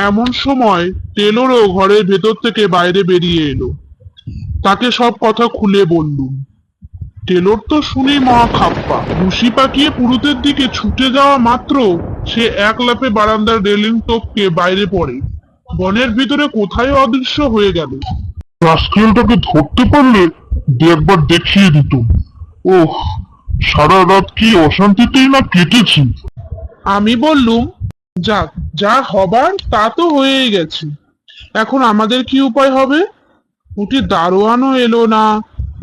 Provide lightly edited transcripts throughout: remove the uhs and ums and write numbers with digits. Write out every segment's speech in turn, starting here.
এমন সময় টেলরও ঘরের ভেতর থেকে বাইরে বেরিয়ে এলো। তাকে সব কথা খুলে বললুম। টেলর তো শুনেই মহা খাপ্পা। ঘুষি পাকিয়ে পুরুতের দিকে ছুটে যাওয়া মাত্র সে এক লাফে বারান্দার রেলিং টপকে বাইরে পড়ে বনের ভিতরে কোথায় অদৃশ্য হয়ে গেল। রাস্কেলটাকে ধরতে পারলে একবার দেখিয়ে দিত। ওহ, সারা রাত কি অশান্তিতেই না কেটেছি। আমি বললুম, যাক, যা হবার তা তো হয়েই গেছে। এখন আমাদের কি উপায় হবে? উঠি দারোয়ানও এলো না,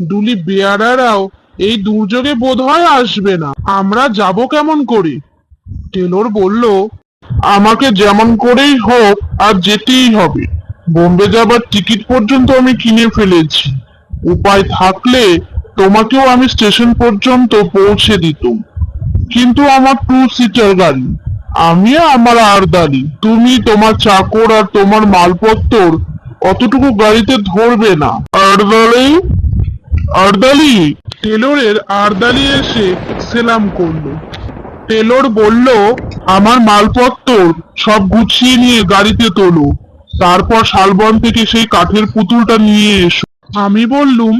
ডুলি বেয়ারারাও এই দুর্যোগে বোধহয় আসবে না। আমরা যাব কেমন করে? টেলর বলল, আমাকে যেমন করেই হোক আর যেতেই হবে। বোম্বে যাবার টিকিট পর্যন্ত আমি কিনে ফেলেছি। উপায় থাকলে তোমাকেও আমি স্টেশন পর্যন্ত পৌঁছে দিতাম, কিন্তু আমার 2 সিটার গাড়ি। আমি আমার আরদালি, তুমি, তোমার চাকর আর তোমার মালপত্তর অতটুকু গাড়িতে ধরবে না। আরদালি, আরদালি। টেলরের আরদালি এসে সেলাম করলো। টেলর বলল, আমার মালপত্তর সব গুছিয়ে নিয়ে গাড়িতে তোলো, তারপর শালবন থেকে সেই কাঠের পুতুলটা নিয়ে এসো। আমি বললুম,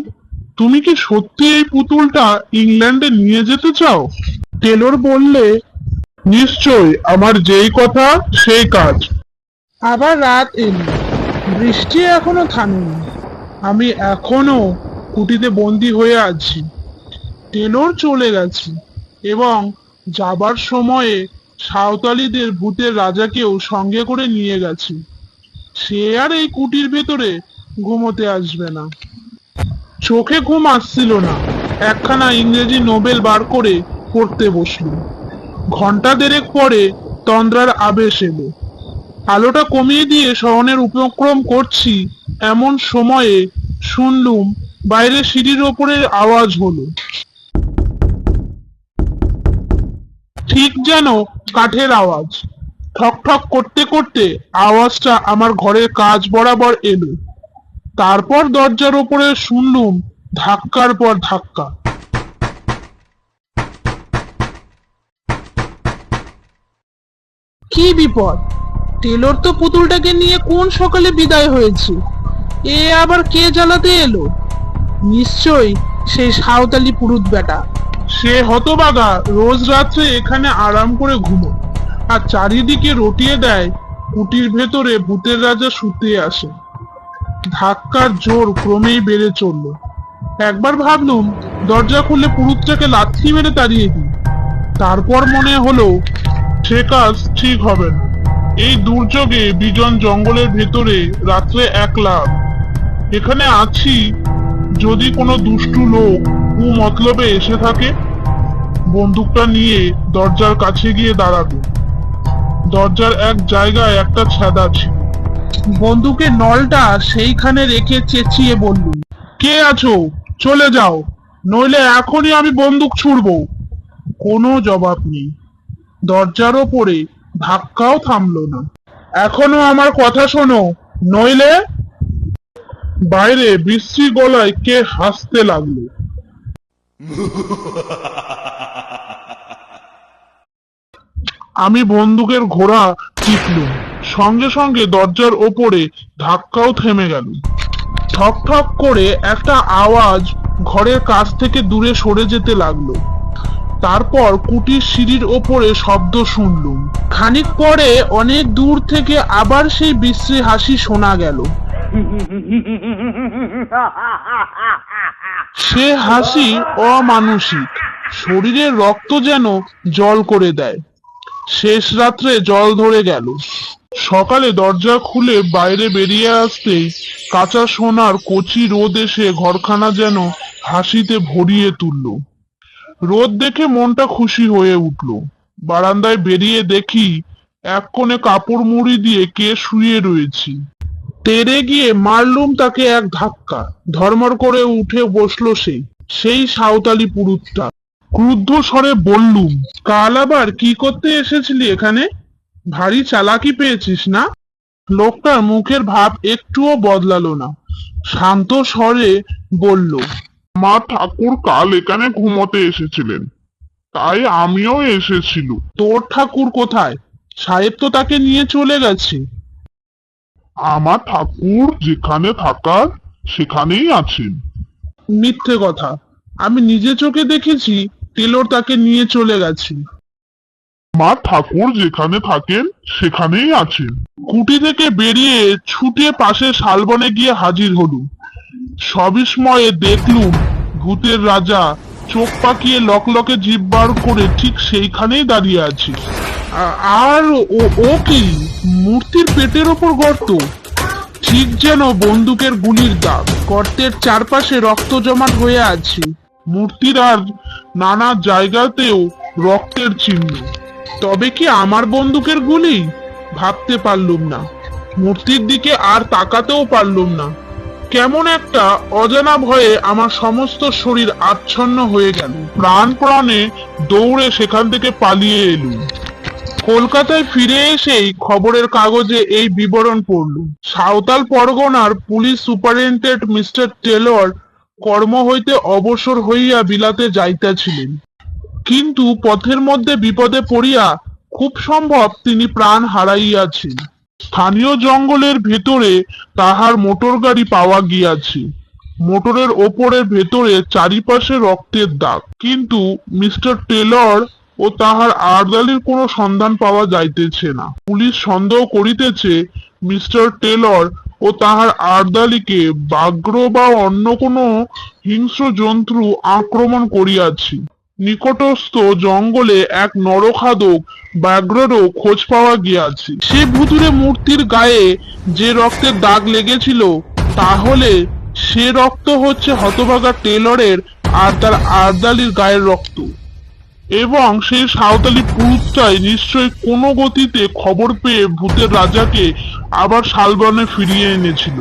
তুমি কি সত্যি এই পুতুলটা ইংল্যান্ডে নিয়ে যেতে চাও? টেলর বললে, নিশ্চয়, আমার যেই কথা সেই কাজ। আবার রাত এলো, বৃষ্টি এখনো থামেনি। আমি এখনো কুটিতে বন্দি হয়ে আছি। টেলর চলে গেছে এবং যাবার সময়ে সাঁওতালিদের ভূতের রাজাকেও সঙ্গে করে নিয়ে গেছে। সে আর এই কুটির ভেতরে ঘুমোতে আসবে না। চোখে ঘুম আসছিল না। একখানা ইংরেজি নোবেল বার করে পড়তে বসলুম। ঘন্টা দেড়েক পরে তন্দ্রার আবেশ এলো। আলোটা কমিয়ে দিয়ে শয়নের উপক্রম করছি এমন সময়ে শুনলুম বাইরে সিঁড়ির ওপরের আওয়াজ হলো। ঠিক যেন কাঠের আওয়াজ। ঠক ঠক করতে করতে আওয়াজটা আমার ঘরের কাজ বরাবর এলো। তারপর দরজার ওপরে শুনলুম ধাক্কার পর ধাক্কা। কি বিপদ! টেলর তো পুতুলটাকে নিয়ে কোন সকালে বিদায় হয়েছে। এ আবার কে জ্বালাতে এলো? নিশ্চয় সেই সাঁওতালি পুরুত বেটা। সে হতবাগা রোজ রাত্রে এখানে আরাম করে ঘুমো আর চারিদিকে রটিয়ে দেয় কুটির ভেতরে ভূতের রাজা শুতে আসে। ধাক্কার জোর ক্রমেই বেড়ে চলল। একবার ভাবলুম দরজা খুলে পুরুতটাকে লাথি মেরে তাড়িয়ে দিই। তারপর মনে হলো সে কাজ ঠিক হবে না। এই দুর্যোগে বিজন জঙ্গলের ভেতরে রাত্রে একলা এখানে আছি। যদি কোনো দুষ্টু লোক মতলবে এসে থাকে, বন্দুকটা নিয়ে দরজার কাছে গিয়ে দাঁড়াবে। দরজার এক জায়গায় একটা ছেদা ছিল। বন্দুকের নলটা সেইখানে রেখে চেঁচিয়ে বললুম, কে আছো? চলে যাও, নইলে এখনই আমি বন্দুক ছুড়বো। কোনো জবাব নেই। দরজার ওপরে ধাক্কাও থামলো না। এখনো আমার কথা শোনো, নইলে। বাইরে বিশ্রী গলায় কে হাসতে লাগলো। আমি বন্দুকের ঘোড়া টিপলুম। সঙ্গে সঙ্গে দরজার ওপরে ধাক্কাও থেমে গেল। ঠক ঠক করে একটা আওয়াজ ঘরের কাছ থেকে দূরে সরে যেতে লাগলো। তারপর কুটির সিঁড়ির ওপরে শব্দ শুনলুম। খানিক পরে অনেক দূর থেকে আবার সেই বিশ্রী হাসি শোনা গেল। সে হাসি অমানুষিক, শরীরের রক্ত যেন জল করে দেয়। শেষ রাত্রে জল ধরে গেল। সকালে দরজা খুলে বাইরে বেরিয়ে আসতেই কাঁচা সোনার কচি রোদ এসে ঘরখানা যেন হাসিতে ভরিয়ে তুলল। রোদ দেখে মনটা খুশি হয়ে উঠল। বারান্দায় বেরিয়ে দেখি এক কোণে কাপড় মুড়ি দিয়ে কে শুয়ে রয়েছি। তেড়ে গিয়ে মারলুম তাকে এক ধাক্কা। ধর্মর করে উঠে বসলো সেই সাঁওতালি পুরুতটা। ক্রুদ্ধ স্বরে বললুম, কাল আবার কি করতে এসেছিলি এখানে? ভারী চালাকি পেয়েছিস না? লোকটার মুখের ভাব একটুও বদলালো না, শান্ত স্বরে বলল, মা ঠাকুর কাল এখানে ঘুমোতে এসেছিলেন, তাই আমিও এসেছিল। তোর ঠাকুর কোথায়? সাহেব তো তাকে নিয়ে চলে গেছে। আমার ঠাকুর যেখানে থাকার সেখানেই আছেন। মিথ্যে কথা, আমি নিজে চোখে দেখেছি টেলর তাকে নিয়ে চলে গেছে। মা ঠাকুর যেখানে থাকেন সেখানেই আছেন। কুটি থেকে বেরিয়ে ছুটে পাশে শালবনে গিয়ে হাজির হলুম। সবিস্ময়ে দেখলুম ভূতের রাজা চোখ পাকিয়ে লকলকে জিভ বার করে ঠিক সেইখানেই দাঁড়িয়ে আছে। আর ও কি? মূর্তির পেটের ওপর গর্ত, ঠিক যেন বন্দুকের গুলির দাগ। গর্তের চারপাশে রক্ত জমাট হয়ে আছে। মূর্তির আর নানা জায়গাতেও রক্তের চিহ্ন। তবে কি আমার বন্দুকের গুলি? ভাবতে পারলুম না। মূর্তির দিকে আর তাকাতেও পারলুম না। কেমন একটা অজানা ভয়ে আমার সমস্ত শরীর আচ্ছন্ন হয়ে গেল। প্রাণে দৌড়ে সেখান থেকে পালিয়ে এলুম। কলকাতায় ফিরে এসেই খবরের কাগজে এই বিবরণ পড়লুম। সাঁওতাল পরগনার পুলিশ সুপারিনটেন্ডেন্ট মিস্টার টেলর কর্ম হইতে অবসর হইয়া বিলাতে যাইতেছিলেন, কিন্তু পথের মধ্যে বিপদে পড়িয়া খুব সম্ভব তিনি প্রাণ হারাইয়াছেন। স্থানীয় জঙ্গলের ভেতরে তাহার মোটর গাড়ি পাওয়া গিয়াছে। মোটরের ওপরের ভেতরে চারিপাশে রক্তের দাগ, কিন্তু মিস্টার টেলর ও তাহার আর্দালির কোনো সন্ধান পাওয়া যাইতেছে না। পুলিশ সন্দেহ করিতেছে মিস্টার টেলর ও তাহার আর্দালিকে ব্যাঘ্র বা অন্য কোনো হিংস্র জন্তু আক্রমণ করিয়াছে। নিকটস্থ জঙ্গলে এক নরখাদক ব্যাঘ্রেরও খোঁজ পাওয়া গিয়াছে। সে ভুতুড়ে মূর্তির গায়ে যে রক্তের দাগ লেগেছিল, তাহলে সে রক্ত হচ্ছে হতভাগা টেলরের আর তার আর্দালির গায়ের রক্ত। এবং সেই সাঁওতালি পুরুষটাই নিশ্চয়ই কোনো গতিতে খবর পেয়ে ভূতের রাজাকে আবার শালবনে ফিরিয়ে এনেছিল।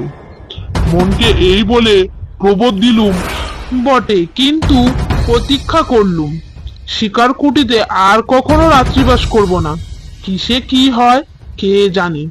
মনকে এই বলে প্রবোধ দিলুম বটে, কিন্তু প্রতীক্ষা করলুম শিকার কুটিতে আর কখনো রাত্রিবাস করব না। কিসে কি হয় কে জানে।